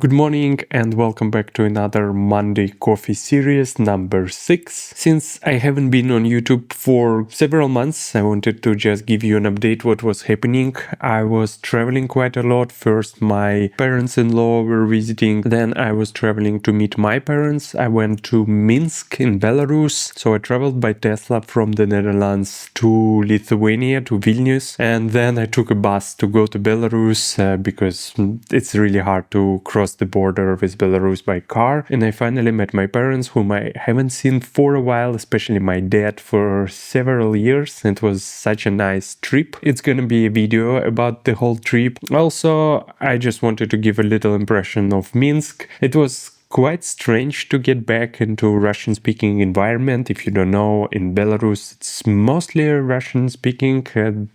Good morning and welcome back to another Monday coffee series number 6. Since I haven't been on YouTube for several months, I wanted to just give you an update what was happening. I was traveling quite a lot. First my parents-in-law were visiting, then I was traveling to meet my parents. I went to Minsk in Belarus, so I traveled by Tesla from the Netherlands to Lithuania, to Vilnius, and then I took a bus to go to Belarus because it's really hard to cross the border with Belarus by car. And I finally met my parents, whom I haven't seen for a while, especially my dad, for several years. It was such a nice trip. It's gonna be a video about the whole trip. Also, I just wanted to give a little impression of Minsk. It was quite strange to get back into a Russian-speaking environment. If you don't know, in Belarus it's mostly a Russian-speaking.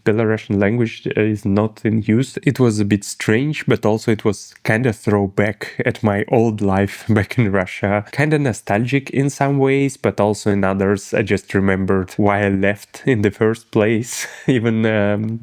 Belarusian language is not in use. It was a bit strange, but also it was kind of throwback at my old life back in Russia. Kind of nostalgic in some ways, but also in others. I just remembered why I left in the first place. Even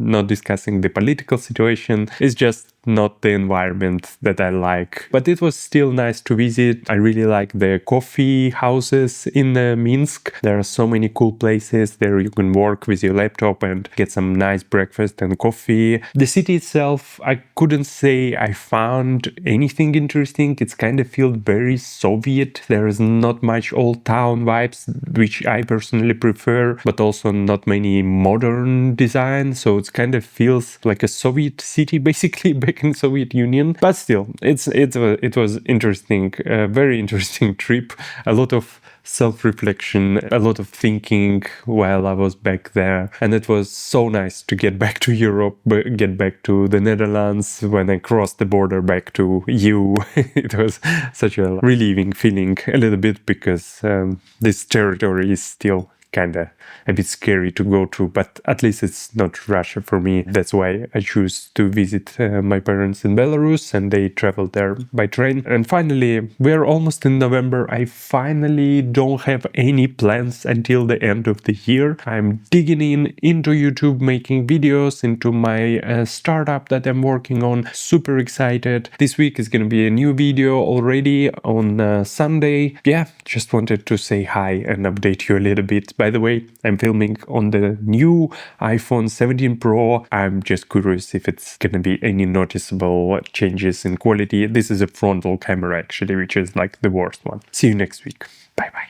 not discussing the political situation. It's just not the environment that I like. But it was still nice to visit. I really like the coffee houses in Minsk. There are so many cool places. There you can work with your laptop and get some nice breakfast and coffee. The city itself, I couldn't say I found anything interesting. It's kind of feels very Soviet. There is not much old town vibes, which I personally prefer, but also not many modern design. So it kind of feels like a Soviet city basically back in Soviet Union. But still, it was interesting, a very interesting trip. A lot of self-reflection, a lot of thinking while I was back there. And it was so nice to get back to Europe, get back to the Netherlands when I crossed the border back to EU. It was such a relieving feeling a little bit because this territory is still kind of a bit scary to go to, but at least it's not Russia for me. That's why I choose to visit my parents in Belarus, and they traveled there by train. And finally, we're almost in November. I finally don't have any plans until the end of the year. I'm digging into YouTube, making videos, into my startup that I'm working on. Super excited. This week is gonna be a new video already on Sunday. Yeah, just wanted to say hi and update you a little bit. By the way, I'm filming on the new iPhone 17 Pro. I'm just curious if it's gonna be any noticeable changes in quality. This is a frontal camera actually, which is like the worst one. See you next week. Bye bye.